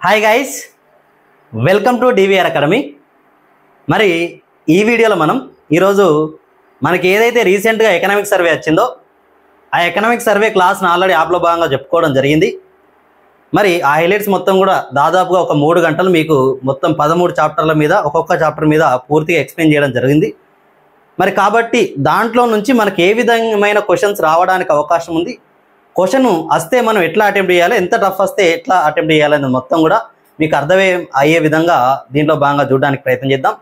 Hi guys, welcome to DVR academy. మరి ఈ వీడియోలో మనం ఈరోజు మనకి ఏదైతే రీసెంట్గా ఎకనామిక్ సర్వే వచ్చిందో ఆ ఎకనామిక్ సర్వే క్లాస్ని ఆల్రెడీ యాప్లో భాగంగా చెప్పుకోవడం జరిగింది. మరి ఆ హైలైట్స్ మొత్తం కూడా దాదాపుగా ఒక 3 గంటలు మీకు మొత్తం 13 చాప్టర్ల మీద ఒక్కొక్క చాప్టర్ మీద పూర్తిగా ఎక్స్ప్లెయిన్ చేయడం జరిగింది. మరి కాబట్టి దాంట్లో నుంచి మనకి ఏ విధమైన క్వశ్చన్స్ రావడానికి అవకాశం ఉంది, క్వశ్చన్ వస్తే మనం ఎట్లా అటెంప్ట్ చేయాలి, ఎంత టఫ్ వస్తే ఎట్లా అటెంప్ట్ చేయాలనేది మొత్తం కూడా మీకు అయ్యే విధంగా దీంట్లో భాగంగా చూడడానికి ప్రయత్నం చేద్దాం.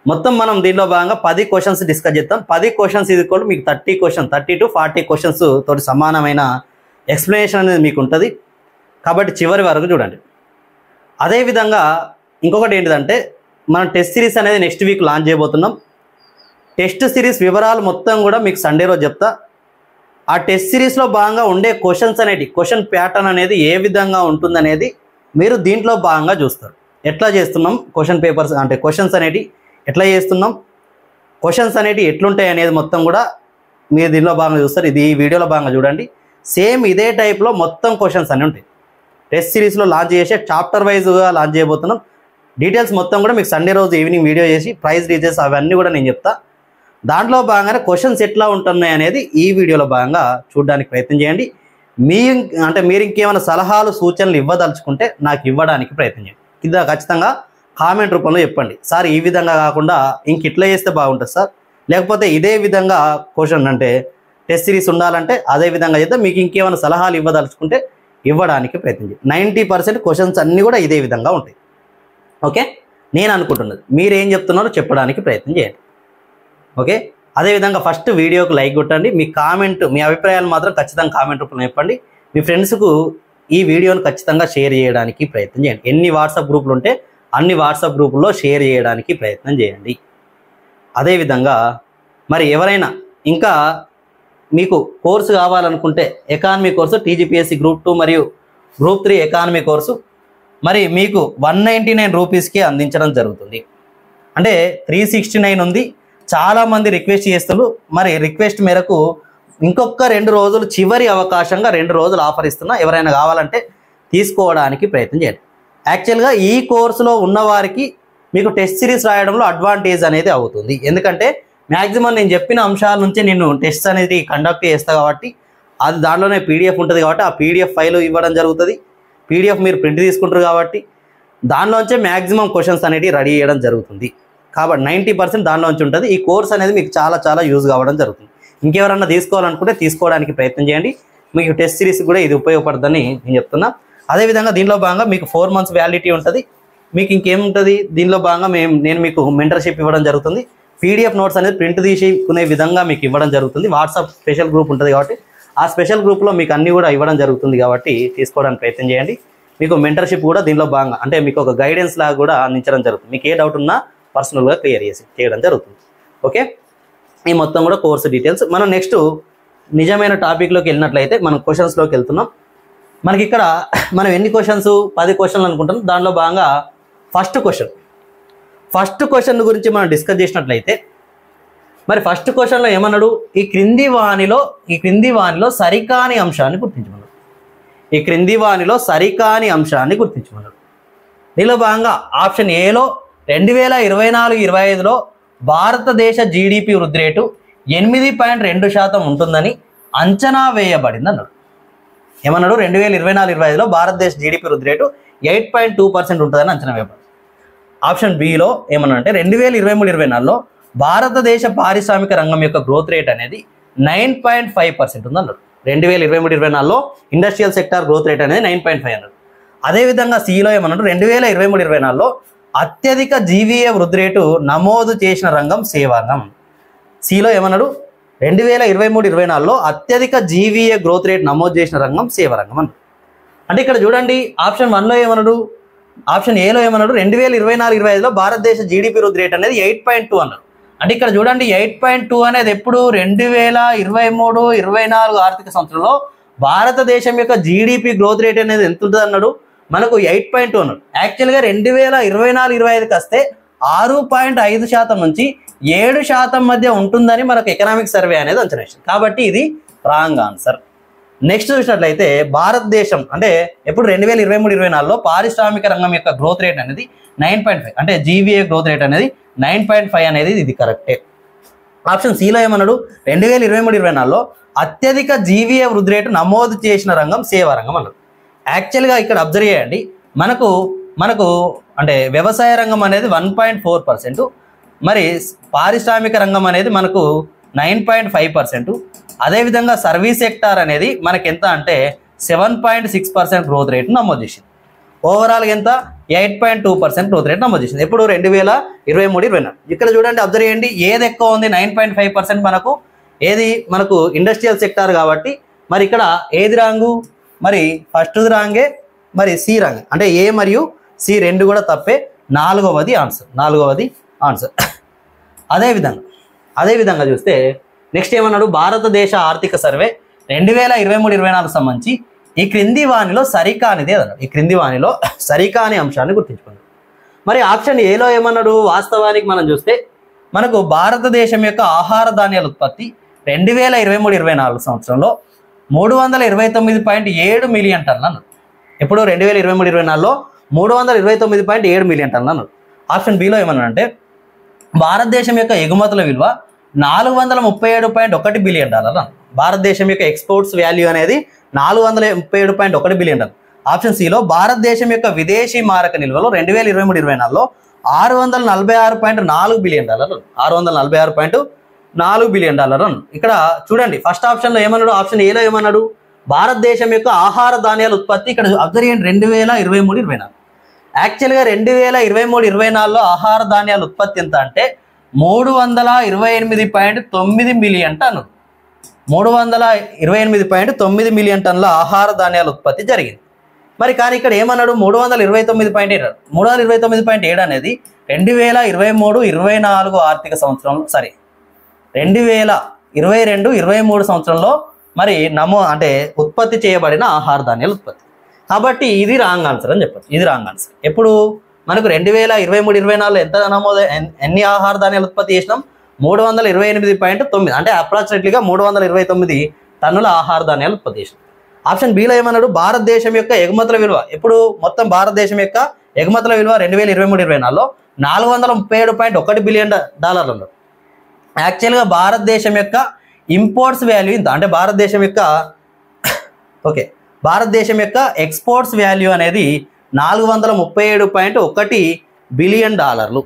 మొత్తం మనం దీంట్లో భాగంగా 10 క్వశ్చన్స్ డిస్కస్ చేద్దాం. 10 క్వశ్చన్స్ ఇది కూడా మీకు 30 to 40 క్వశ్చన్స్ తోటి సమానమైన ఎక్స్ప్లెనేషన్ అనేది మీకు ఉంటుంది. కాబట్టి చివరి వరకు చూడండి. అదేవిధంగా ఇంకొకటి ఏంటిదంటే మనం టెస్ట్ సిరీస్ అనేది నెక్స్ట్ వీక్ లాంచ్ చేయబోతున్నాం. టెస్ట్ సిరీస్ వివరాలు మొత్తం కూడా మీకు సండే రోజు చెప్తా. ఆ టెస్ట్ సిరీస్లో భాగంగా ఉండే క్వశ్చన్స్ అనేవి, క్వశ్చన్ ప్యాటర్న్ అనేది ఏ విధంగా ఉంటుందనేది మీరు దీంట్లో భాగంగా చూస్తారు. ఎట్లా చేస్తున్నాం క్వశ్చన్ పేపర్స్ అంటే క్వశ్చన్స్ అనేవి ఎట్లా చేస్తున్నాం, క్వశ్చన్స్ అనేవి ఎట్లుంటాయి అనేది మొత్తం కూడా మీరు దీనిలో భాగంగా చూస్తారు. ఇది ఈ వీడియోలో భాగంగా చూడండి. సేమ్ ఇదే టైప్లో మొత్తం క్వశ్చన్స్ అన్నీ ఉంటాయి. టెస్ట్ సిరీస్లో లాంచ్ చేసే చాప్టర్ వైజ్గా లాంచ్ చేయబోతున్నాం. డీటెయిల్స్ మొత్తం కూడా మీకు సండే రోజు ఈవినింగ్ వీడియో చేసి ప్రైస్ డీటెయిల్స్ అవన్నీ కూడా నేను చెప్తా. దాంట్లో భాగంగానే క్వశ్చన్స్ ఎట్లా ఉంటున్నాయి అనేది ఈ వీడియోలో భాగంగా చూడడానికి ప్రయత్నం చేయండి. మీరు ఇంకేమైనా సలహాలు సూచనలు ఇవ్వదలుచుకుంటే నాకు ఇవ్వడానికి ప్రయత్నం చేయండి. కింద ఖచ్చితంగా కామెంట్ రూపంలో చెప్పండి. సార్ ఈ విధంగా కాకుండా ఇంక ఇట్లా చేస్తే బాగుంటుంది సార్, లేకపోతే ఇదే విధంగా క్వశ్చన్ అంటే టెస్ట్ సిరీస్ ఉండాలంటే అదే విధంగా చేస్తే మీకు ఇంకేమైనా సలహాలు ఇవ్వదలుచుకుంటే ఇవ్వడానికి ప్రయత్నం చేయండి. 90% క్వశ్చన్స్ అన్నీ కూడా ఇదే విధంగా ఉంటాయి. ఓకే, నేను అనుకుంటున్నది మీరేం చెప్తున్నారో చెప్పడానికి ప్రయత్నం చేయండి. ఓకే, అదేవిధంగా ఫస్ట్ వీడియోకి లైక్ కొట్టండి. మీ అభిప్రాయాలు మాత్రం ఖచ్చితంగా కామెంట్ రూపంలో చెప్పండి. మీ ఫ్రెండ్స్కు ఈ వీడియోని ఖచ్చితంగా షేర్ చేయడానికి ప్రయత్నం చేయండి. ఎన్ని వాట్సాప్ గ్రూపులు ఉంటే అన్ని వాట్సాప్ గ్రూపుల్లో షేర్ చేయడానికి ప్రయత్నం చేయండి. అదేవిధంగా మరి ఎవరైనా ఇంకా మీకు కోర్సు కావాలనుకుంటే ఎకానమీ కోర్సు టీజీపీఎస్సీ గ్రూప్ 2 మరియు గ్రూప్ 3 ఎకానమీ కోర్సు మరి మీకు 199 రూపీస్కి అందించడం జరుగుతుంది. అంటే 369 ఉంది. చాలామంది రిక్వెస్ట్ చేస్తున్నారు. మరి రిక్వెస్ట్ మేరకు ఇంకొక 2 రోజులు చివరి అవకాశంగా 2 రోజులు ఆఫర్ ఇస్తున్నా. ఎవరైనా కావాలంటే తీసుకోవడానికి ప్రయత్నం చేయండి. యాక్చువల్గా ఈ కోర్సులో ఉన్నవారికి మీకు టెస్ట్ సిరీస్ రాయడంలో అడ్వాంటేజ్ అనేది అవుతుంది. ఎందుకంటే మ్యాక్సిమం నేను చెప్పిన అంశాల నుంచే నేను టెస్ట్ అనేది కండక్ట్ చేస్తాను కాబట్టి అది దాంట్లోనే పీడిఎఫ్ ఉంటుంది కాబట్టి ఆ పీడిఎఫ్ ఫైల్ ఇవ్వడం జరుగుతుంది. పీడిఎఫ్ మీరు ప్రింట్ తీసుకుంటారు కాబట్టి దానిలోంచే మ్యాక్సిమం క్వశ్చన్స్ అనేవి రెడీ చేయడం జరుగుతుంది. కాబట్టి 90% దానిలోంచి ఉంటుంది. ఈ కోర్స్ అనేది మీకు చాలా యూజ్ కావడం జరుగుతుంది. ఇంకెవరన్నా తీసుకోవాలనుకుంటే తీసుకోవడానికి ప్రయత్నం చేయండి. మీకు టెస్ట్ సిరీస్ కూడా ఇది ఉపయోగపడుతుందని నేను చెప్తున్నా. అదేవిధంగా దీనిలో భాగంగా మీకు 4 months వ్యాలిడిటీ ఉంటుంది. మీకు ఇంకేముంటుంది దీనిలో భాగంగా నేను మీకు మెంటర్షిప్ ఇవ్వడం జరుగుతుంది. పీడిఎఫ్ నోట్స్ అనేది ప్రింట్ తీసుకునే విధంగా మీకు ఇవ్వడం జరుగుతుంది. వాట్సాప్ స్పెషల్ గ్రూప్ ఉంటుంది కాబట్టి ఆ స్పెషల్ గ్రూప్లో మీకు అన్నీ కూడా ఇవ్వడం జరుగుతుంది. కాబట్టి తీసుకోవడానికి ప్రయత్నం చేయండి. మీకు మెంటర్షిప్ కూడా దీనిలో భాగంగా అంటే మీకు ఒక గైడెన్స్ లాగా కూడా అందించడం జరుగుతుంది. మీకు ఏ డౌట్ ఉన్నా పర్సనల్గా క్లియర్ చేయడం జరుగుతుంది. ఓకే, ఈ మొత్తం కూడా కోర్సు డీటెయిల్స్. మనం నెక్స్ట్ నిజమైన టాపిక్లోకి వెళ్ళినట్లయితే మనం క్వశ్చన్స్లోకి వెళ్తున్నాం. మనకి ఇక్కడ మనం ఎన్ని క్వశ్చన్స్ 10 క్వశ్చన్లు అనుకుంటాం. దానిలో భాగంగా ఫస్ట్ క్వశ్చన్ గురించి మనం డిస్కస్ చేసినట్లయితే మరి ఫస్ట్ క్వశ్చన్లో ఏమన్నాడు, ఈ క్రింది వానిలో సరికాని అంశాన్ని గుర్తించమన్నాడు. ఈ క్రింది వానిలో సరికాని అంశాన్ని గుర్తించమన్నాడు. దీనిలో భాగంగా ఆప్షన్ ఏలో 2024-25లో భారతదేశ జీడిపి వృద్ధి రేటు 8.2% ఉంటుందని అంచనా వేయబడింది అన్నాడు. ఏమన్నాడు, 2024-25లో భారతదేశ జీడిపి వృద్ధి రేటు 8.2% ఉంటుందని అంచనా వేయబడింది. ఆప్షన్ బిలో ఏమన్నాడంటే 2023-24లో భారతదేశ పారిశ్రామిక రంగం యొక్క గ్రోత్ రేట్ అనేది 9.5% ఉంది అన్నాడు. 2023-24లో ఇండస్ట్రియల్ సెక్టార్ గ్రోత్ రేట్ అనేది 9.5 అన్నాడు. అదేవిధంగా సిలో ఏమన్నాడు, 2023-24లో అత్యధిక జీవీఏ వృద్ధి రేటు నమోదు చేసిన రంగం సేవారంగం. సిలో ఏమన్నాడు, 2023-24లో అత్యధిక జీవీఏ గ్రోత్ రేట్ నమోదు చేసిన రంగం సేవారంగం అన్నాడు. అంటే ఇక్కడ చూడండి ఆప్షన్ 1లో ఏమన్నాడు, ఆప్షన్ ఏలో ఏమన్నాడు 2024-25లో భారతదేశ జీడిపి వృద్ధి రేట్ అనేది 8.2 అన్నాడు. అంటే ఇక్కడ చూడండి 8.2 అనేది ఎప్పుడు 2023-24 ఆర్థిక సంవత్సరంలో భారతదేశం యొక్క జీడిపి గ్రోత్ రేట్ అనేది ఎంత ఉంటుంది అన్నాడు, మనకు 8.2 అన్నాడు. యాక్చువల్గా 2024-25కి వస్తే 6.5% నుంచి 7% మధ్య ఉంటుందని మనకు ఎకనామిక్ సర్వే అనేది అంచనా వేసింది. కాబట్టి ఇది రాంగ్ ఆన్సర్. నెక్స్ట్ చూసినట్లయితే భారతదేశం అంటే ఎప్పుడు 2023-24లో పారిశ్రామిక రంగం యొక్క గ్రోత్ రేట్ అనేది 9.5 అంటే జీవీఏ గ్రోత్ రేట్ అనేది 9.5 అనేది ఇది కరెక్టే. ఆప్షన్ సిలో ఏమన్నాడు 2023-24లో అత్యధిక జీవీఏ వృద్ధి రేటు నమోదు చేసిన రంగం సేవా రంగం అన్నాడు. యాక్చువల్గా ఇక్కడ అబ్జర్వ్ చేయండి, మనకు అంటే వ్యవసాయ రంగం అనేది 1.4%, మరి పారిశ్రామిక రంగం అనేది మనకు 9.5%, అదేవిధంగా సర్వీస్ సెక్టార్ అనేది మనకి ఎంత అంటే 7.6% గ్రోత్ రేట్ నమోదు చేసింది. ఓవరాల్గా ఎంత 8.2% గ్రోత్ రేట్ నమోదు చేసింది ఎప్పుడు 2023-24. ఇక్కడ చూడండి అబ్జర్వ్ చేయండి, ఏది ఎక్కువ ఉంది 9.5% మనకు ఇండస్ట్రియల్ సెక్టార్ కాబట్టి మరి ఇక్కడ ఏది రాంగు, మరి ఫస్ట్ రాంగే, మరి సి రాంగ్ అంటే ఏ మరియు సి రెండు కూడా తప్పే. నాలుగవది ఆన్సర్. అదేవిధంగా చూస్తే నెక్స్ట్ ఏమన్నాడు భారతదేశ ఆర్థిక సర్వే 2023-24 సంబంధించి ఈ క్రింది వాణిలో సరికానిది అన్నాడు. ఈ క్రింది వాణిలో సరికాని అంశాన్ని గుర్తించుకున్నాడు. మరి ఆప్షన్ ఏలో ఏమన్నాడు, వాస్తవానికి మనం చూస్తే మనకు భారతదేశం యొక్క ఆహార ధాన్యాల ఉత్పత్తి 2023-24 సంవత్సరంలో 329.7 మిలియన్ టన్నులు అన్నాడు. ఎప్పుడు 2023-24లో 329.7 మిలియన్ టన్నులు అన్నాడు. ఆప్షన్ బిలో ఏమన్నాడంటే భారతదేశం యొక్క ఎగుమతుల విలువ 437.1 బిలియన్ డాలర్లు అన్నాడు. భారతదేశం యొక్క ఎక్స్పోర్ట్స్ వాల్యూ అనేది 437.1 బిలియన్ డాలర్. ఆప్షన్ సిలో భారతదేశం యొక్క విదేశీ మారక నిల్వలు 2023-24లో 646.4 బిలియన్ డాలర్లు, 646.4 బిలియన్ డాలర్లు. ఇక్కడ చూడండి ఫస్ట్ ఆప్షన్లో ఏమన్నాడు, ఆప్షన్ ఏలో ఏమన్నాడు భారతదేశం యొక్క ఆహార ధాన్యాల ఉత్పత్తి. ఇక్కడ అబ్జర్వ్ చేయండి 2023-24. యాక్చువల్గా 2023-24లో ఆహార ధాన్యాల ఉత్పత్తి ఎంత అంటే 328.9 మిలియన్ టన్నులు, 328.9 మిలియన్ టన్నుల ఆహార ధాన్యాల ఉత్పత్తి జరిగింది. మరి కానీ ఇక్కడ ఏమన్నాడు 329.7. 329.7 అనేది 2023-24 ఆర్థిక సంవత్సరంలో 2022-23 సంవత్సరంలో మరి అంటే ఉత్పత్తి చేయబడిన ఆహార ధాన్యాల ఉత్పత్తి. కాబట్టి ఇది రాంగ్ ఆన్సర్ అని చెప్పచ్చు. ఇది రాంగ్ ఆన్సర్. ఎప్పుడు మనకు 2023-24లో ఎంత నమోదు, ఎన్ని ఆహార ధాన్యాల ఉత్పత్తి చేసినాం 328.9 అంటే అప్రాక్సిమేట్లీగా 329 టన్నుల ఆహార ధాన్యాలు ఉత్పత్తి చేసినాం. ఆప్షన్ బిలో ఏమన్నాడు భారతదేశం యొక్క ఎగుమతుల విలువ. ఎప్పుడు మొత్తం భారతదేశం యొక్క ఎగుమతుల విలువ 2023-24లో 437.1 బిలియన్ డాలర్లు అన్నారు. యాక్చువల్గా భారతదేశం యొక్క ఇంపోర్ట్స్ వాల్యూ ఇంత అంటే భారతదేశం యొక్క ఎక్స్పోర్ట్స్ వాల్యూ అనేది 437.1 బిలియన్ డాలర్లు.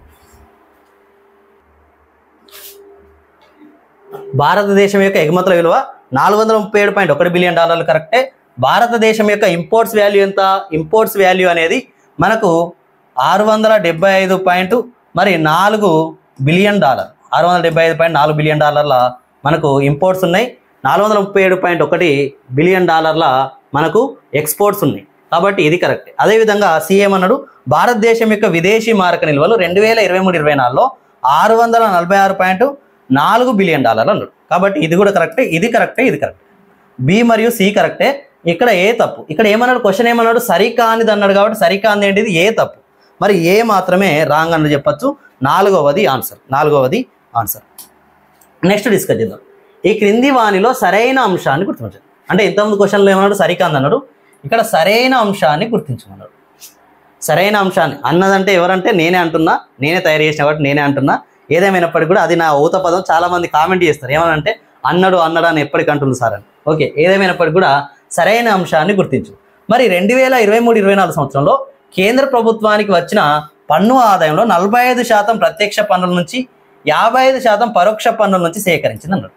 భారతదేశం యొక్క ఎగుమతుల విలువ 437.1 బిలియన్ డాలర్లు కరెక్టే. భారతదేశం యొక్క ఇంపోర్ట్స్ వాల్యూ ఎంత, ఇంపోర్ట్స్ వాల్యూ అనేది మనకు 675.4 బిలియన్ డాలర్, 675.4 బిలియన్ డాలర్ల మనకు ఇంపోర్ట్స్ ఉన్నాయి, 437.1 బిలియన్ డాలర్ల మనకు ఎక్స్పోర్ట్స్ ఉన్నాయి. కాబట్టి ఇది కరెక్ట్. అదేవిధంగా సీఎం అన్నాడు భారతదేశం యొక్క విదేశీ మారక నిల్వలు 2023-24లో 646.4 బిలియన్ డాలర్లు అన్నాడు. కాబట్టి ఇది కూడా కరెక్టే, ఇది కరెక్టే, ఇది కరెక్ట్. బి మరియు సి కరెక్టే. ఇక్కడ ఏ తప్పు. ఇక్కడ ఏమన్నాడు, క్వశ్చన్ ఏమన్నాడు సరికానిది అన్నాడు. కాబట్టి సరికానిది ఏంటిది ఏ తప్పు, మరి ఏ మాత్రమే రాంగ్ అని చెప్పచ్చు. నాలుగవది ఆన్సర్. నెక్స్ట్ డిస్కస్ చేద్దాం. ఈ క్రింది వాణిలో సరైన అంశాన్ని గుర్తించండి. అంటే ఇంతకుముందు క్వశ్చన్లో ఏమన్నాడు సరికాంది అన్నాడు, ఇక్కడ సరైన అంశాన్ని గుర్తించమన్నాడు. సరైన అంశాన్ని అన్నదంటే ఎవరంటే నేనే అంటున్నా, నేనే తయారు చేసిన కాబట్టి నేనే అంటున్నా. ఏదేమైనప్పటికీ కూడా అది నా ఊత పదం. చాలా మంది కామెంట్ చేస్తారు ఏమనంటే అన్నాడు అని ఎప్పటికీ అంటుంది సార్ అని. ఓకే, ఏదేమైనప్పటికీ కూడా సరైన అంశాన్ని గుర్తించు. మరి 2023-24 సంవత్సరంలో కేంద్ర ప్రభుత్వానికి వచ్చిన పన్ను ఆదాయంలో 45% ప్రత్యక్ష పన్నుల నుంచి 55% పరోక్ష పన్నుల నుంచి సేకరించింది అన్నాడు.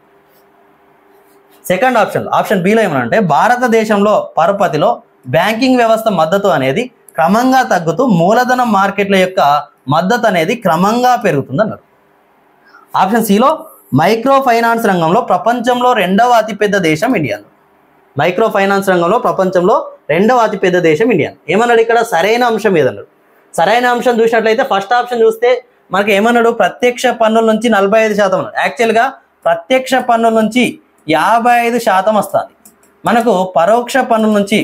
సెకండ్ ఆప్షన్ బిలో ఏమనంటే భారతదేశంలో పరపతిలో బ్యాంకింగ్ వ్యవస్థ మద్దతు అనేది క్రమంగా తగ్గుతూ మూలధనం మార్కెట్ల యొక్క మద్దతు అనేది క్రమంగా పెరుగుతుంది అన్నాడు. ఆప్షన్ సిలో మైక్రో ఫైనాన్స్ రంగంలో ప్రపంచంలో రెండవ అతిపెద్ద దేశం ఇండియా. మైక్రో ఫైనాన్స్ రంగంలో ప్రపంచంలో రెండవ అతిపెద్ద దేశం ఇండియా. ఏమన్నాడు ఇక్కడ సరైన అంశం ఏదన్నాడు. సరైన అంశం చూసినట్లయితే ఫస్ట్ ఆప్షన్ చూస్తే మనకి ఏమన్నాడు ప్రత్యక్ష పన్నుల నుంచి 45% అన్నాడు. యాక్చువల్గా ప్రత్యక్ష పన్నుల నుంచి 55% వస్తుంది. మనకు పరోక్ష పన్నుల నుంచి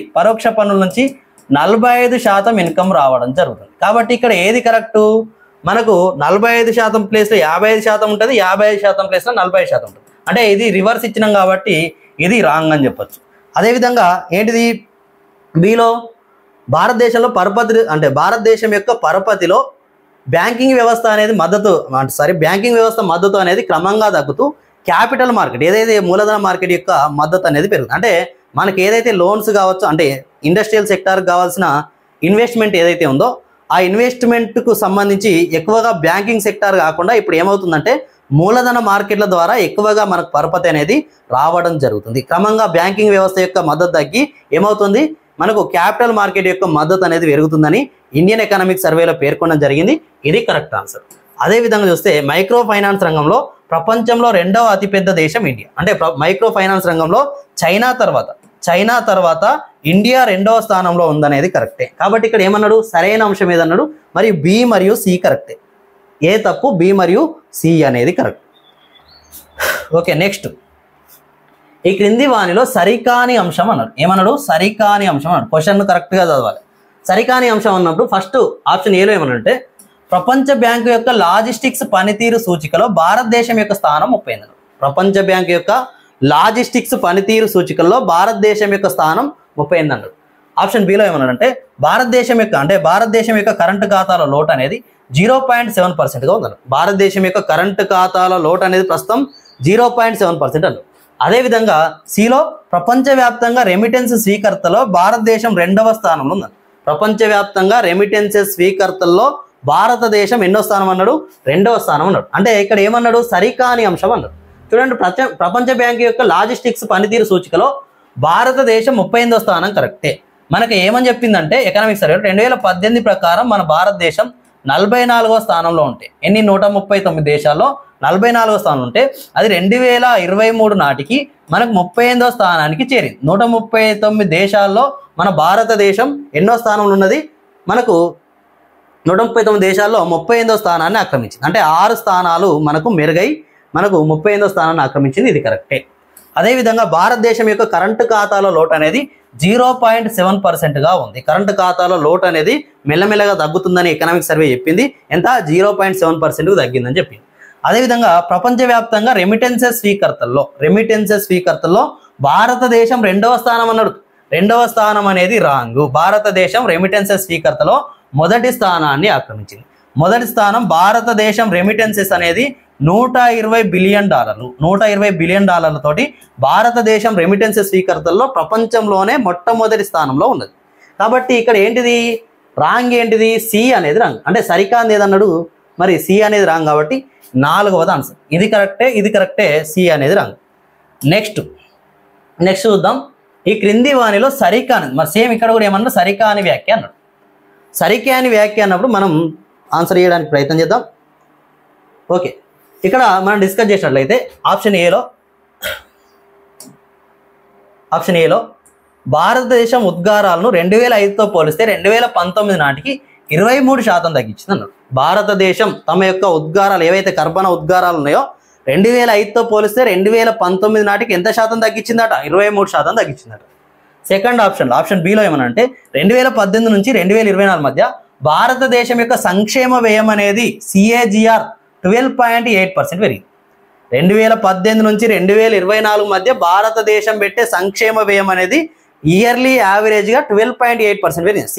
45% ఇన్కమ్ రావడం జరుగుతుంది. కాబట్టి ఇక్కడ ఏది కరెక్టు, మనకు 45% ప్లేస్లో 55% ఉంటుంది, 55% ప్లేస్లో 40% ఉంటుంది. అంటే ఇది రివర్స్ ఇచ్చినాం కాబట్టి ఇది రాంగ్ అని చెప్పొచ్చు. అదేవిధంగా ఏంటిది బిలో భారతదేశంలో భారతదేశం యొక్క పరపతిలో బ్యాంకింగ్ వ్యవస్థ అనేది బ్యాంకింగ్ వ్యవస్థ మద్దతు అనేది క్రమంగా తగ్గుతూ క్యాపిటల్ మార్కెట్ ఏదైతే మూలధన మార్కెట్ యొక్క మద్దతు అనేది పెరుగుతుంది. అంటే మనకి ఏదైతే లోన్స్ కావచ్చు, అంటే ఇండస్ట్రియల్ సెక్టార్కి కావాల్సిన ఇన్వెస్ట్మెంట్ ఏదైతే ఉందో ఆ ఇన్వెస్ట్మెంట్కు సంబంధించి ఎక్కువగా బ్యాంకింగ్ సెక్టార్ కాకుండా ఇప్పుడు ఏమవుతుందంటే మూలధన మార్కెట్ల ద్వారా ఎక్కువగా మనకు పరపతి అనేది రావడం జరుగుతుంది. క్రమంగా బ్యాంకింగ్ వ్యవస్థ యొక్క మద్దతు తగ్గి ఏమవుతుంది, మనకు క్యాపిటల్ మార్కెట్ యొక్క మద్దతు అనేది పెరుగుతుందని ఇండియన్ ఎకనామిక్ సర్వేలో పేర్కొనడం జరిగింది. ఇది కరెక్ట్ ఆన్సర్. అదేవిధంగా చూస్తే మైక్రో ఫైనాన్స్ రంగంలో ప్రపంచంలో రెండవ అతిపెద్ద దేశం ఇండియా. అంటే మైక్రో ఫైనాన్స్ రంగంలో చైనా తర్వాత ఇండియా రెండవ స్థానంలో ఉందనేది కరెక్టే. కాబట్టి ఇక్కడ ఏమన్నాడు, సరైన అంశం ఏదన్నాడు, మరియు బి మరియు సి కరెక్టే. ఏ తప్పు, బి మరియు సి అనేది కరెక్ట్. ఓకే, నెక్స్ట్ ఈ క్రింది వానిలో సరికాని అంశం అన్నాడు. ఏమన్నాడు, సరికాని అంశం అన్నాడు. క్వశ్చన్ కరెక్ట్గా చదవాలి. సరికాని అంశం అన్నప్పుడు ఫస్ట్ ఆప్షన్ ఏలో ఏమనంటే ప్రపంచ బ్యాంకు యొక్క లాజిస్టిక్స్ పనితీరు సూచికలో భారతదేశం యొక్క స్థానం 30. ప్రపంచ బ్యాంకు యొక్క లాజిస్టిక్స్ పనితీరు సూచికల్లో భారతదేశం యొక్క స్థానం 30 అన్నాడు. ఆప్షన్ బిలో ఏమన్నాడంటే భారతదేశం యొక్క కరెంటు ఖాతాల లోటు అనేది 0.7%గా ఉందన్నాడు. భారతదేశం యొక్క కరెంటు ఖాతాల లోటు అనేది ప్రస్తుతం 0.7% అన్నాడు. అదేవిధంగా సిలో ప్రపంచవ్యాప్తంగా రెమిటెన్స్ స్వీకర్తలో భారతదేశం రెండవ స్థానంలో ఉందన్నాడు. ప్రపంచవ్యాప్తంగా రెమిటెన్సెస్ స్వీకర్తల్లో భారతదేశం ఎన్నో స్థానం అన్నాడు, రెండవ స్థానం అన్నాడు. అంటే ఇక్కడ ఏమన్నాడు, సరికాని అంశం అన్నాడు. చూడండి, ప్రపంచ బ్యాంకు యొక్క లాజిస్టిక్స్ పనితీరు సూచికలో భారతదేశం 38వ స్థానం కరెక్టే. మనకి ఏమని చెప్పిందంటే ఎకనామిక్ సర్వే 2018 ప్రకారం మన భారతదేశం 44వ స్థానంలో ఉంటే 139 దేశాల్లో 44వ స్థానం ఉంటే అది 2023 నాటికి మనకు 38వ స్థానానికి చేరింది. 139 దేశాల్లో మన భారతదేశం ఎన్నో స్థానంలో ఉన్నది, మనకు 139 దేశాల్లో 38వ స్థానాన్ని ఆక్రమించింది. అంటే 6 స్థానాలు మనకు మెరుగై మనకు 38వ స్థానాన్ని ఆక్రమించింది. ఇది కరెక్టే. అదేవిధంగా భారతదేశం యొక్క కరెంటు ఖాతాలో లోటు అనేది 0.7%గా ఉంది. కరెంటు ఖాతాలో లోటు అనేది మెల్లమెల్లగా తగ్గుతుందని ఎకనామిక్ సర్వే చెప్పింది. ఎంత, 0.7%కు తగ్గిందని చెప్పింది. అదేవిధంగా ప్రపంచవ్యాప్తంగా రెమిటెన్సెస్ స్వీకర్తల్లో భారతదేశం రెండవ స్థానం అన్నాడు. రెండవ స్థానం అనేది రాంగ్. భారతదేశం రెమిటెన్సెస్ స్వీకర్తలో మొదటి స్థానాన్ని ఆక్రమించింది. మొదటి స్థానం భారతదేశం రెమిటెన్సెస్ అనేది $120 బిలియన్ తోటి భారతదేశం రెమిటెన్సెస్ స్వీకర్తల్లో ప్రపంచంలోనే మొట్టమొదటి స్థానంలో ఉన్నది. కాబట్టి ఇక్కడ ఏంటిది రాంగ్, ఏంటిది సి అనేది రాంగ్. అంటే సరికాంది ఏదన్నాడు, మరి సి అనేది రాంగ్. కాబట్టి 4వది ఆన్సర్. ఇది కరెక్టే, సి అనేది రాంగ్. నెక్స్ట్ చూద్దాం. ఈ క్రింది వానిలో సరికాని, మరి సేమ్ ఇక్కడ కూడా ఏమన్నా సరికాని వ్యాఖ్య అన్నాడు. సరికాని వ్యాఖ్య అన్నప్పుడు మనం ఆన్సర్ చేయడానికి ప్రయత్నం చేద్దాం. ఓకే, ఇక్కడ మనం డిస్కస్ చేసినట్లయితే ఆప్షన్ ఏలో భారతదేశం ఉద్గారాలను 2005తో పోలిస్తే 2019 నాటికి 23% తగ్గించింది అన్నాడు. భారతదేశం తమ యొక్క ఉద్గారాలు ఏవైతే కర్బన ఉద్గారాలు ఉన్నాయో 2005తో పోలిస్తే 2019 నాటికి ఎంత శాతం తగ్గించిందట, 23% తగ్గించిందట. సెకండ్ ఆప్షన్ బిలో ఏమనంటే 2018 నుంచి 2024 మధ్య భారతదేశం యొక్క సంక్షేమ వ్యయం అనేది CAGR 12.8% పెరిగింది. 2018 నుంచి 2024 మధ్య భారతదేశం పెట్టే సంక్షేమ వ్యయం అనేది ఇయర్లీ యావరేజ్గా 12.8% పెరిగింది.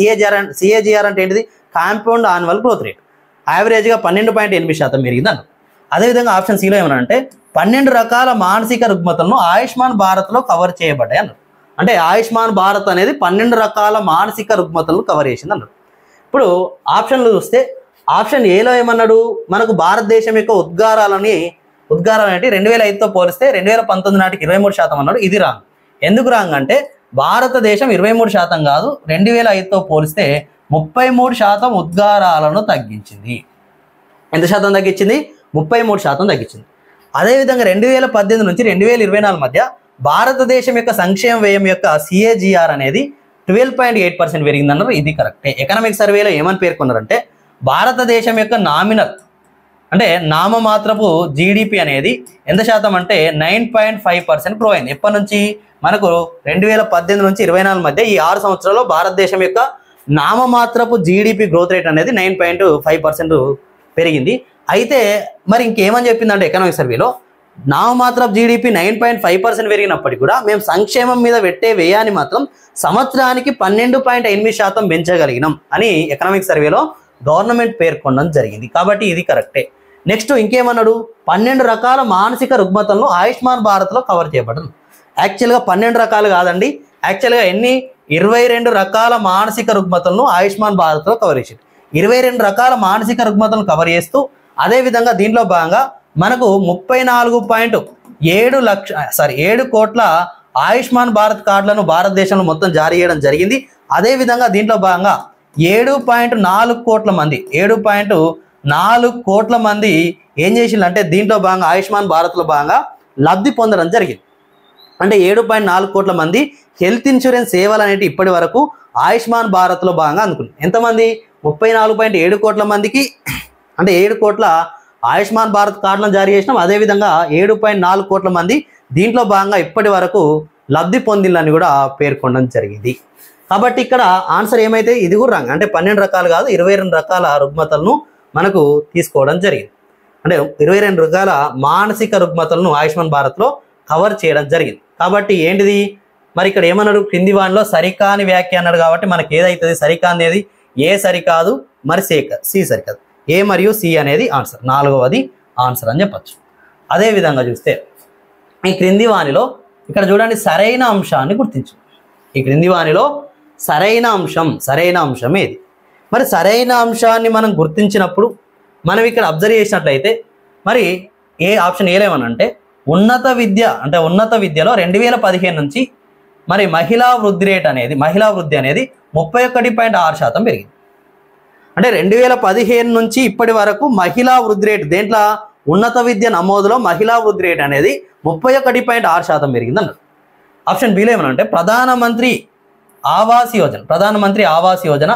CAGR అంటే ఏంటిది, కాంపౌండ్ యాన్యువల్ గ్రోత్ రేట్. యావరేజ్గా 12.8% పెరిగింది అన్నారు. అదేవిధంగా ఆప్షన్ సిలో ఏమనంటే 12 రకాల మానసిక రుగ్మతలను ఆయుష్మాన్ భారత్లో కవర్ చేయబడ్డాయి అన్నారు. అంటే ఆయుష్మాన్ భారత్ అనేది 12 రకాల మానసిక రుగ్మతలను కవర్ చేసింది అన్నారు. ఇప్పుడు ఆప్షన్లు చూస్తే ఆప్షన్ ఏలో ఏమన్నాడు, మనకు భారతదేశం యొక్క ఉద్గారాలు అంటే 2005తో పోలిస్తే 2019 నాటికి 23% అన్నాడు. ఇది రాంగ్. ఎందుకు రాంగ్ అంటే భారతదేశం 23% కాదు, 2005తో పోలిస్తే 33% ఉద్గారాలను తగ్గించింది. ఎంత శాతం తగ్గించింది, 33% తగ్గించింది. అదేవిధంగా 2018 నుంచి 2024 మధ్య భారతదేశం యొక్క సంక్షేమ వ్యయం యొక్క CAGR అనేది 12.8% పెరిగిందన్నారు. ఇది కరెక్టే. ఎకనామిక్ సర్వేలో ఏమని పేర్కొన్నారంటే భారతదేశం యొక్క నామినల్ అంటే నామమాత్రపు GDP అనేది ఎంత శాతం అంటే 9.5% గ్రో అయింది. ఎప్పటి నుంచి, మనకు 2018 నుంచి 2024 మధ్య ఈ 6 సంవత్సరాల్లో భారతదేశం యొక్క నామమాత్రపు GDP గ్రోత్ రేట్ అనేది 9.5% పెరిగింది. అయితే మరి ఇంకేమని చెప్పిందంటే ఎకనామిక్ సర్వేలో నామమాత్ర జీడిపి 9.5% పెరిగినప్పటికీ కూడా మేము సంక్షేమం మీద పెట్టే వ్యయాన్ని మాత్రం సంవత్సరానికి 12.8% పెంచగలిగినాం అని ఎకనామిక్ సర్వేలో గవర్నమెంట్ పేర్కొనడం జరిగింది. కాబట్టి ఇది కరెక్టే. నెక్స్ట్ ఇంకేమన్నాడు, 12 రకాల మానసిక రుగ్మతలను ఆయుష్మాన్ భారత్లో కవర్ చేయబడను. యాక్చువల్గా 12 రకాలు కాదండి, యాక్చువల్గా 22 రకాల మానసిక రుగ్మతలను ఆయుష్మాన్ భారత్లో కవర్ చేసింది. 22 రకాల మానసిక రుగ్మతలను కవర్ చేస్తూ అదేవిధంగా దీంట్లో భాగంగా మనకు 7 కోట్ల ఆయుష్మాన్ భారత్ కార్డులను భారతదేశంలో మొత్తం జారీ చేయడం జరిగింది. అదేవిధంగా దీంట్లో భాగంగా 7.4 కోట్ల మంది ఏం చేసిందంటే దీంట్లో భాగంగా ఆయుష్మాన్ భారత్లో భాగంగా లబ్ధి పొందడం జరిగింది. అంటే 7.4 కోట్ల మంది హెల్త్ ఇన్సూరెన్స్ సేవలు అనేవి ఇప్పటి వరకు ఆయుష్మాన్ భారత్లో భాగంగా అందుకున్నారు. ఎంతమంది? 34.7 కోట్ల మందికి, అంటే 7 కోట్ల ఆయుష్మాన్ భారత్ కార్డులను జారీ చేసినాం. అదేవిధంగా 7.4 కోట్ల మంది దీంట్లో భాగంగా ఇప్పటి వరకు లబ్ధి పొందిందని కూడా పేర్కొనడం జరిగింది. కాబట్టి ఇక్కడ ఆన్సర్ ఏమైతే ఇది కూడా రాంగ్. అంటే 12 రకాలు కాదు, 22 రకాల రుగ్మతలను మనకు తీసుకోవడం జరిగింది. అంటే 22 రకాల మానసిక రుగ్మతలను ఆయుష్మాన్ భారత్లో కవర్ చేయడం జరిగింది. కాబట్టి ఏంటిది మరి ఇక్కడ ఏమన్నాడు, క్రింది వానిలో సరికాని వ్యాఖ్య అన్నాడు. కాబట్టి మనకి ఏదైతుంది సరికాని ఏది? ఏ సరికాదు, మరి సి సరికాదు. ఏ మరియు సి అనేది ఆన్సర్, 4వది ఆన్సర్ అని చెప్పచ్చు. అదేవిధంగా చూస్తే ఈ క్రింది వానిలో ఇక్కడ చూడండి సరైన అంశాన్ని గుర్తించు. ఈ క్రింది వానిలో సరైన అంశం ఏది? మరి సరైన అంశాన్ని మనం గుర్తించినప్పుడు మనం ఇక్కడ అబ్జర్వ్ చేసినట్లయితే మరి ఏ ఆప్షన్ ఏలేమనంటే ఉన్నత విద్యలో 2015 నుంచి మరి మహిళా వృద్ధి అనేది 31.6% పెరిగింది. అంటే 2015 నుంచి ఇప్పటి వరకు మహిళా వృద్ధి రేటు దేంట్లో ఉన్నత విద్య నమోదులో మహిళా వృద్ధి రేటు అనేది 31.6% పెరిగింది అన్నారు. ఆప్షన్ బిలో ఏమనంటే ప్రధానమంత్రి ఆవాస్ యోజన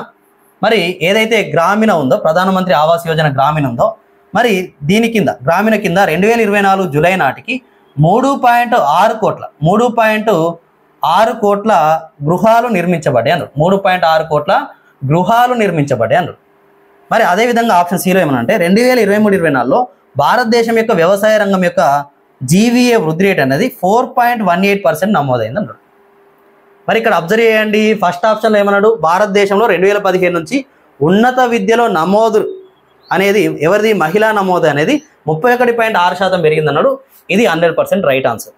మరి ఏదైతే గ్రామీణ ఉందో, ప్రధానమంత్రి ఆవాస్ యోజన గ్రామీణ ఉందో, మరి దీని కింద గ్రామీణ కింద 2024 జూలై నాటికి 3.6 కోట్ల గృహాలు నిర్మించబడ్డాయి అన్నారు. 3.6 కోట్ల గృహాలు నిర్మించబడ్డాయి అన్నారు. మరి అదేవిధంగా ఆప్షన్ సిలో ఏమనంటే 2023-24లో భారతదేశం యొక్క వ్యవసాయ రంగం యొక్క జీవీఏ వృద్ధి రేట్ అనేది 4.18% నమోదైంది అన్నాడు. మరి ఇక్కడ అబ్జర్వ్ చేయండి, ఫస్ట్ ఆప్షన్లో ఏమన్నాడు, భారతదేశంలో 2015 నుంచి ఉన్నత విద్యలో నమోదు అనేది ఎవరిది? మహిళా నమోదు అనేది 31.6% పెరిగిందన్నాడు. ఇది 100% రైట్ ఆన్సర్.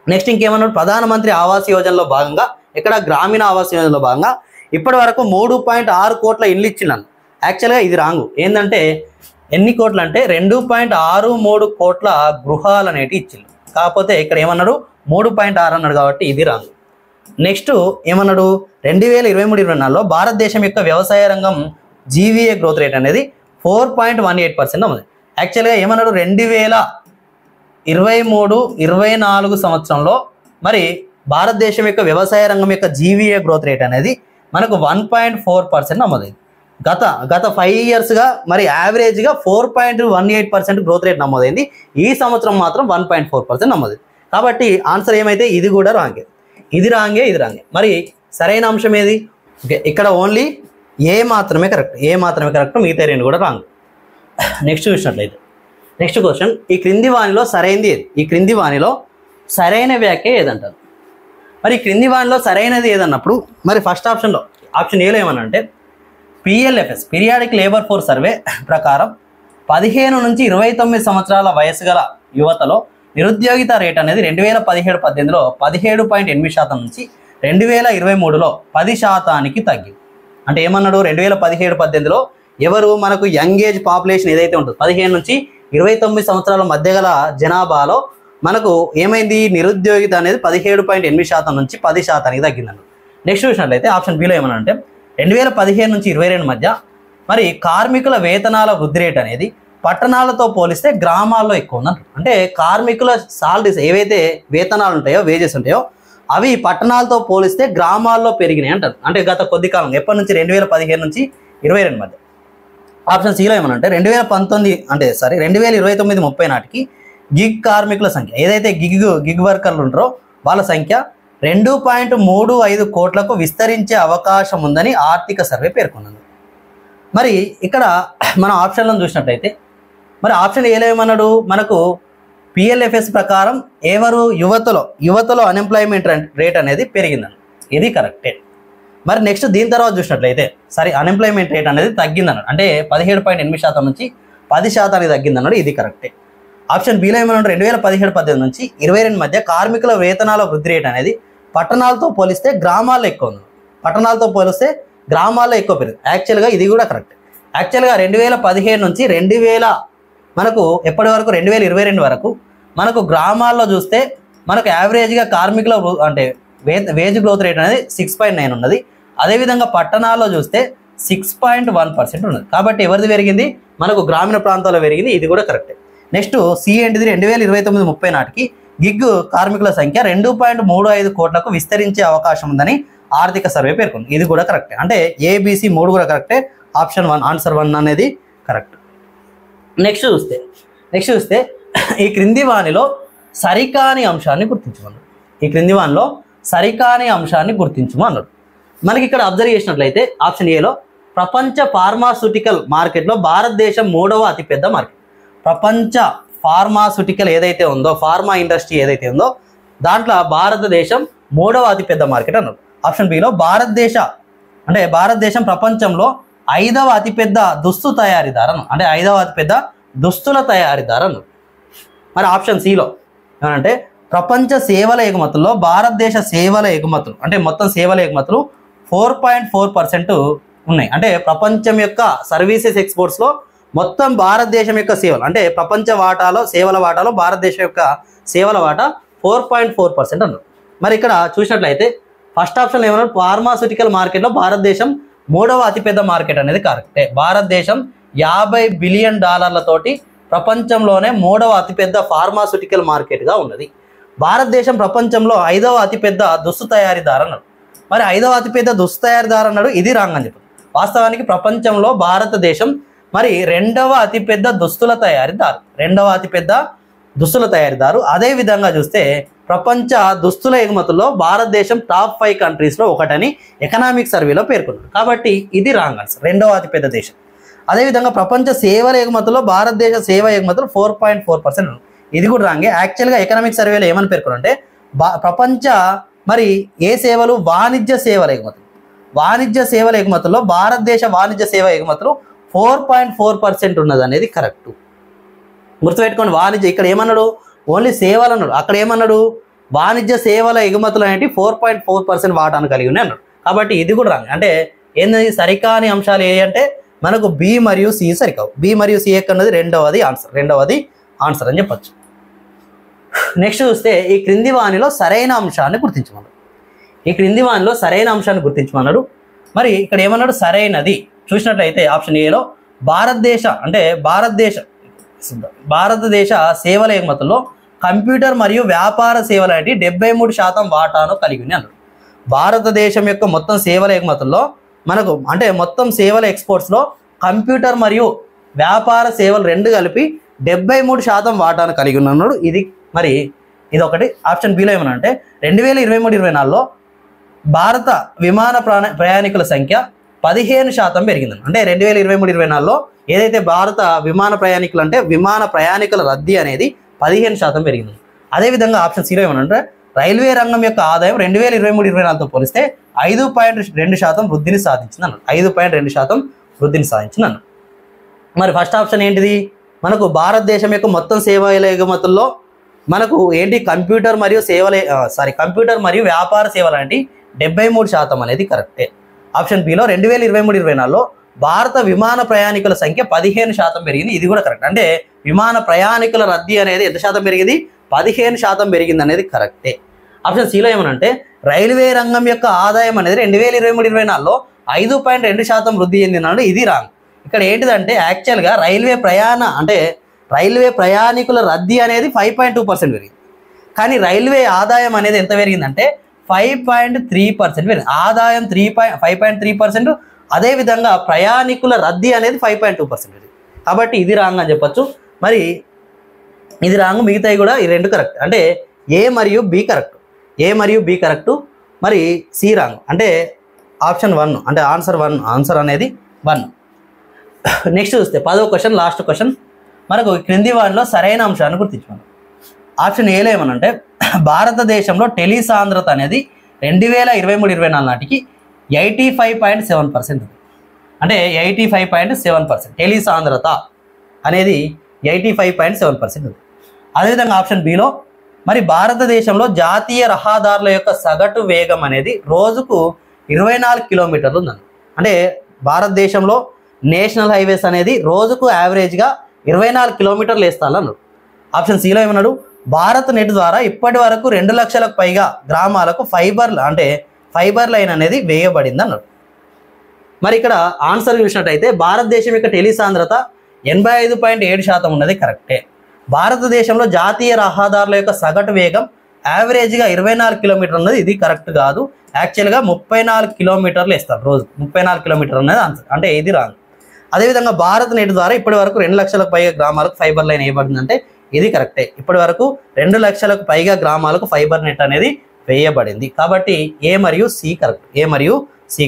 నెక్స్ట్ ఇంకేమన్నాడు, ప్రధానమంత్రి ఆవాస్ యోజనలో భాగంగా ఇక్కడ గ్రామీణ ఆవాస్ యోజనలో భాగంగా ఇప్పటి వరకు 3.6 కోట్ల ఇండ్లు ఇచ్చినాను. యాక్చువల్గా ఇది రాంగు. ఏంటంటే ఎన్ని కోట్లు అంటే 2.63 కోట్ల గృహాలు అనేవి ఇచ్చిండు. కాకపోతే ఇక్కడ ఏమన్నాడు 3.6 అన్నాడు, కాబట్టి ఇది రాంగు. నెక్స్ట్ ఏమన్నాడు, 2023-24లో భారతదేశం యొక్క వ్యవసాయ రంగం జీవీఏ గ్రోత్ రేట్ అనేది 4.18% ఉంది. యాక్చువల్గా ఏమన్నాడు 2023-24 సంవత్సరంలో మరి భారతదేశం యొక్క వ్యవసాయ రంగం యొక్క జీవీఏ గ్రోత్ రేట్ అనేది మనకు 1.4% నమోదైంది. గత 5 ఇయర్స్గా మరి యావరేజ్గా 4.18% గ్రోత్ రేట్ నమోదైంది. ఈ సంవత్సరం మాత్రం 1.4% నమోదైంది. కాబట్టి ఆన్సర్ ఏమైతే ఇది కూడా రాంగే. ఇది రాంగే. మరి సరైన అంశం ఏది? ఓకే, ఇక్కడ ఓన్లీ ఏ మాత్రమే కరెక్ట్, మిగతా రెండు కూడా రాంగ్. నెక్స్ట్ చూసినట్లయితే నెక్స్ట్ క్వశ్చన్, ఈ క్రింది వానిలో సరైనది ఏది? ఈ క్రింది వానిలో సరైన వ్యాఖ్య ఏదంటారు? మరి ఈ క్రింది వానిలో సరైనది ఏదన్నప్పుడు మరి ఫస్ట్ ఆప్షన్ ఏలో ఏమనంటే PLFS periodic labour force survey ప్రకారం 15 నుంచి 29 సంవత్సరాల వయసు గల యువతలో నిరుద్యోగిత రేట్ అనేది 2017-18లో 17.8% నుంచి 2023లో 10%కి తగ్గింది. అంటే ఏమన్నాడు, 2017-18లో ఎవరు మనకు యంగ్ ఏజ్ పాపులేషన్ ఏదైతే ఉంటుందో 15 నుంచి 29 సంవత్సరాల మధ్య గల జనాభాలో మనకు ఏమైంది, నిరుద్యోగిత అనేది 17.8% నుంచి 10%కి తగ్గిందన్నాడు. నెక్స్ట్ చూసినట్లయితే ఆప్షన్ బిలో ఏమనంటే 2015 నుంచి 22 మధ్య మరి కార్మికుల వేతనాల వృద్ధి రేట్ అనేది పట్టణాలతో పోలిస్తే గ్రామాల్లో ఎక్కువ ఉందంటారు. అంటే కార్మికుల సాలరీస్ ఏవైతే వేతనాలు ఉంటాయో, వేజెస్ ఉంటాయో అవి పట్టణాలతో పోలిస్తే గ్రామాల్లో పెరిగినాయి అంటారు. అంటే గత కొద్ది కాలం ఎప్పటి నుంచి 2015 నుంచి 22 మధ్య. ఆప్షన్ సిలో ఏమనంటే 2029-30 నాటికి గిగ్ కార్మికుల సంఖ్య ఏదైతే గిగ్ వర్కర్లు ఉంటారో వాళ్ళ సంఖ్య 2.35 కోట్లకు విస్తరించే అవకాశం ఉందని ఆర్థిక సర్వే పేర్కొన్నది. మరి ఇక్కడ మనం ఆప్షన్లను చూసినట్లయితే మరి ఆప్షన్ ఏలో ఏమన్నాడు, మనకు PLFS ప్రకారం యువతలో అన్ఎంప్లాయ్మెంట్ రేట్ అనేది పెరిగిందని, ఇది కరెక్టే. మరి నెక్స్ట్ దీని తర్వాత చూసినట్లయితే అన్ఎంప్లాయ్మెంట్ రేట్ అనేది తగ్గిందన్నాడు, అంటే 17.8% నుంచి 10% తగ్గిందన్నాడు, ఇది కరెక్టే. ఆప్షన్ బిలో ఏమన్నాడు, 2017-18 నుంచి 22 మధ్య కార్మికుల వేతనాల వృద్ధి రేట్ అనేది పట్టణాలతో పోలిస్తే గ్రామాల్లో ఎక్కువ ఉంది. పట్టణాలతో పోలిస్తే గ్రామాల్లో ఎక్కువ పెరిగింది. యాక్చువల్గా ఇది కూడా కరెక్ట్. యాక్చువల్గా 2017 నుంచి 2000 మనకు ఎప్పటి వరకు 2022 వరకు మనకు గ్రామాల్లో చూస్తే మనకు యావరేజ్గా కార్మికుల అంటే వేజ్ గ్రోత్ రేట్ అనేది 6.9 ఉన్నది. అదేవిధంగా పట్టణాల్లో చూస్తే 6.1% ఉన్నది. కాబట్టి ఎవరిది పెరిగింది, మనకు గ్రామీణ ప్రాంతాల్లో పెరిగింది, ఇది కూడా కరెక్టే. నెక్స్ట్ సి ఏంటిది, 2029-30 నాటికి గిగ్ కార్మికుల సంఖ్య 2.35 కోట్లకు విస్తరించే అవకాశం ఉందని ఆర్థిక సర్వే పేర్కొంది, ఇది కూడా కరెక్టే. అంటే ABC 3 కూడా కరెక్టే. ఆప్షన్ 1 ఆన్సర్ 1 అనేది కరెక్ట్. నెక్స్ట్ చూస్తే ఈ క్రింది వానిలో సరికాని అంశాన్ని గుర్తించమన్నాడు. ఈ క్రింది వానిలో సరికాని అంశాన్ని గుర్తించమన్నాడు. మనకి ఇక్కడ అబ్జర్వ్ చేసినట్లయితే ఆప్షన్ ఏలో ప్రపంచ ఫార్మాస్యూటికల్ మార్కెట్లో భారతదేశం 3వ అతిపెద్ద మార్కెట్. ప్రపంచ ఫార్మాస్యూటికల్ ఏదైతే ఉందో, ఫార్మా ఇండస్ట్రీ ఏదైతే ఉందో దాంట్లో భారతదేశం 3వ అతిపెద్ద మార్కెట్ అన్నాడు. ఆప్షన్ బిలో భారతదేశం ప్రపంచంలో 5వ అతిపెద్ద దుస్తు తయారీదారు, అంటే 5వ అతిపెద్ద దుస్తుల తయారీదారు అన్నాడు. మరి ఆప్షన్ సిలో ఏమంటే ప్రపంచ సేవల ఎగుమతుల్లో భారతదేశ సేవల ఎగుమతులు, అంటే మొత్తం సేవల ఎగుమతులు 4.4% ఉన్నాయి. అంటే ప్రపంచం యొక్క సర్వీసెస్ ఎక్స్పోర్ట్స్లో మొత్తం భారతదేశం యొక్క సేవలు, అంటే ప్రపంచ సేవల వాటాలో భారతదేశం యొక్క సేవల వాటా 4.4% అన్నారు. మరి ఇక్కడ చూసినట్లయితే ఫస్ట్ ఆప్షన్లో ఏమన్నా ఫార్మాస్యూటికల్ మార్కెట్లో భారతదేశం 3వ అతిపెద్ద మార్కెట్ అనేది కరెక్టే. భారతదేశం $50 బిలియన్ తోటి ప్రపంచంలోనే 3వ అతిపెద్ద ఫార్మాస్యూటికల్ మార్కెట్గా ఉన్నది. భారతదేశం ప్రపంచంలో 5వ అతిపెద్ద దుస్తు తయారీదారు అన్నాడు. మరి 5వ అతిపెద్ద దుస్తు తయారీదారు అన్నాడు, ఇది రాంగ్ అని చెప్పారు. వాస్తవానికి ప్రపంచంలో భారతదేశం మరి 2వ అతిపెద్ద దుస్తుల తయారీదారు. అదే విధంగా చూస్తే ప్రపంచ దుస్తుల ఎగుమతుల్లో భారతదేశం టాప్ 5 కంట్రీస్లో ఒకటని ఎకనామిక్ సర్వేలో పేర్కొన్నారు. కాబట్టి ఇది రాంగ్ ఆన్సర్, 2వ అతిపెద్ద దేశం. అదేవిధంగా ప్రపంచ సేవల ఎగుమతుల్లో భారతదేశ సేవ ఎగుమతులు 4.4%, ఇది కూడా రాంగే. యాక్చువల్గా ఎకనామిక్ సర్వేలో ఏమని పేర్కొనంటే ప్రపంచ మరి ఏ సేవలు, వాణిజ్య సేవల ఎగుమతుల్లో భారతదేశ వాణిజ్య సేవ ఎగుమతులు 4.4% ఉన్నది అనేది కరెక్ట్. గుర్తుపెట్టుకోండి, వాణిజ్య ఇక్కడ ఏమన్నాడు, ఓన్లీ సేవలు అన్నాడు. అక్కడ ఏమన్నాడు, వాణిజ్య సేవల ఎగుమతులు అనేవి 4.4% వాటాను కలిగి ఉన్నాయి అన్నాడు. కాబట్టి ఇది కూడా రాంగ్. అంటే ఏంటది, సరికాని అంశాలు ఏ అంటే మనకు బి మరియు సి సరికావు. బి మరియు సి ఎక్కడున్నది, రెండవది ఆన్సర్ అని చెప్పచ్చు. నెక్స్ట్ చూస్తే ఈ క్రింది వానిలో సరైన అంశాన్ని గుర్తించమన్నాడు. మరి ఇక్కడ ఏమన్నాడు, సరైనది చూసినట్లయితే ఆప్షన్ ఏలో భారతదేశ సేవల ఎగుమతుల్లో కంప్యూటర్ మరియు వ్యాపార సేవలు అనేవి 73% వాటాను కలిగి ఉన్నాయి అన్నాడు. భారతదేశం యొక్క మొత్తం సేవల ఎగుమతుల్లో మనకు అంటే మొత్తం సేవల ఎక్స్పోర్ట్స్లో కంప్యూటర్ మరియు వ్యాపార సేవలు రెండు కలిపి 73% వాటాను కలిగి ఉన్నాడు. ఇది ఒకటి. ఆప్షన్ బిలో ఏమన్నా అంటే 2023-24లో భారత విమాన ప్రయాణికుల సంఖ్య 15% పెరిగింది. అంటే 2023-24లో ఏదైతే భారత విమాన ప్రయాణికులు అంటే విమాన ప్రయాణికుల రద్దీ అనేది 15% పెరిగింది. అదేవిధంగా ఆప్షన్ సిలో ఏమనంటే రైల్వే రంగం యొక్క ఆదాయం 2023-24తో పోలిస్తే 5.2% వృద్ధిని సాధించింది అన్నాడు. 5.2% వృద్ధిని సాధించింది అన్నాడు. మరి ఫస్ట్ ఆప్షన్ ఏంటిది, మనకు భారతదేశం యొక్క మొత్తం సేవల ఎగుమతుల్లో మనకు ఏంటి కంప్యూటర్ మరియు వ్యాపార సేవలు అంటే 73% అనేది కరెక్టే. ఆప్షన్ బిలో 2023-24లో భారత విమాన ప్రయాణికుల సంఖ్య 15% పెరిగింది, ఇది కూడా కరెక్ట్. అంటే విమాన ప్రయాణికుల రద్దీ అనేది ఎంత శాతం పెరిగింది, 15% పెరిగింది అనేది కరెక్టే. ఆప్షన్ సిలో ఏమనంటే రైల్వే రంగం యొక్క ఆదాయం అనేది 2023-24లో 5.2% వృద్ధి చెందినాడు, ఇది రాంగ్. ఇక్కడ ఏంటిదంటే యాక్చువల్గా రైల్వే ప్రయాణికుల రద్దీ అనేది 5.2% పెరిగింది. కానీ రైల్వే ఆదాయం అనేది ఎంత పెరిగిందంటే 5.3% పెరిగింది. ఆదాయం 5.3%, అదేవిధంగా ప్రయాణికుల రద్దీ అనేది 5.2% పెరిగింది. కాబట్టి ఇది రాంగ్ అని చెప్పచ్చు. మరి ఇది రాంగ్, మిగతాయి కూడా ఈ రెండు కరెక్ట్. అంటే ఏ మరియు బి కరెక్ట్, మరి సి రాంగ్. అంటే ఆప్షన్ 1 అంటే ఆన్సర్ అనేది 1. నెక్స్ట్ చూస్తే 10వ క్వశ్చన్, లాస్ట్ క్వశ్చన్. మనకు క్రింది వాటిలో సరైన అంశాన్ని గుర్తించమన్నాడు. ఆప్షన్ ఏలో ఏమనంటే భారతదేశంలో టెలిసాంద్రత అనేది 2023-24 నాటికి 85.7% ఉంది. అంటే 85.7% టెలిసాంద్రత అనేది 85.7% ఉంది. అదేవిధంగా ఆప్షన్ బిలో మరి భారతదేశంలో జాతీయ రహదారుల యొక్క సగటు వేగం అనేది రోజుకు 24 కిలోమీటర్లు ఉందండి. అంటే భారతదేశంలో నేషనల్ హైవేస్ అనేది రోజుకు యావరేజ్గా 24 కిలోమీటర్లు వేస్తాను. ఆప్షన్ సిలో ఏమన్నాడు, భారత్ నెట్ ద్వారా ఇప్పటి వరకు 2 లక్షలకు పైగా గ్రామాలకు ఫైబర్ లైన్ అనేది వేయబడింది అన్నాడు. మరి ఇక్కడ ఆన్సర్ చూసినట్టయితే భారతదేశం యొక్క టెలిసాంద్రత 85.7% ఉన్నది కరెక్టే. భారతదేశంలో జాతీయ రహదారుల యొక్క సగటు వేగం యావరేజ్గా 24 కిలోమీటర్ ఉన్నది ఇది కరెక్ట్ కాదు. యాక్చువల్గా 34 కిలోమీటర్లు వేస్తారు రోజు. 34 కిలోమీటర్ అనేది ఆన్సర్, అంటే ఇది రాంగ్. అదేవిధంగా భారత్ నెట్ ద్వారా ఇప్పటి వరకు 2 లక్షలకు పైగా గ్రామాలకు ఫైబర్ లైన్ వేయబడిందంటే ఇది కరెక్టే. ఇప్పటి వరకు 2 లక్షలకు పైగా గ్రామాలకు ఫైబర్ నెట్ అనేది వేయబడింది. కాబట్టి ఏ మరియు సి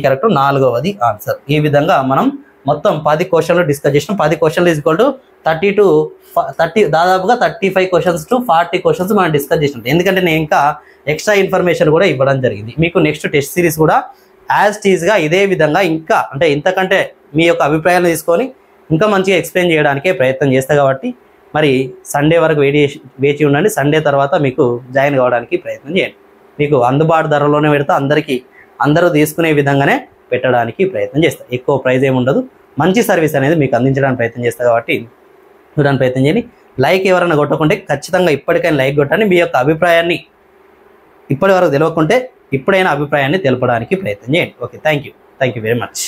కరెక్ట్, 4వది ఆన్సర్. ఈ విధంగా మనం మొత్తం 10 క్వశ్చన్లు డిస్కస్ చేసినాం. 10 క్వశ్చన్లు ఈక్వల్ టు 30 దాదాపుగా 35 క్వశ్చన్స్ టు 40 క్వశ్చన్స్ మనం డిస్కస్ చేసినాం. ఎందుకంటే నేను ఇంకా ఎక్స్ట్రా ఇన్ఫర్మేషన్ కూడా ఇవ్వడం జరిగింది. మీకు నెక్స్ట్ టెస్ట్ సిరీస్ కూడా యాజ్ టీజ్గా ఇదే విధంగా ఇంకా అంటే ఇంతకంటే మీ యొక్క అభిప్రాయాలు తీసుకొని ఇంకా మంచిగా ఎక్స్ప్లెయిన్ చేయడానికే ప్రయత్నం చేస్తా. కాబట్టి మరి సండే వరకు వేచి ఉండండి. సండే తర్వాత మీకు జాయిన్ కావడానికి ప్రయత్నం చేయండి. మీకు అందుబాటు ధరలోనే పెడతా, అందరూ తీసుకునే విధంగానే పెట్టడానికి ప్రయత్నం చేస్తా. ఎక్కువ ప్రైజ్ ఏమి ఉండదు, మంచి సర్వీస్ అనేది మీకు అందించడానికి ప్రయత్నం చేస్తా. కాబట్టి చూడడానికి ప్రయత్నం చేయండి. లైక్ ఎవరైనా కొట్టకుంటే ఖచ్చితంగా ఇప్పటికైనా లైక్ కొట్టండి. మీ యొక్క అభిప్రాయాన్ని ఇప్పటి వరకు తెలియకుంటే ఇప్పుడైనా అభిప్రాయాన్ని తెలపడానికి ప్రయత్నం చేయండి. Okay, thank you very much.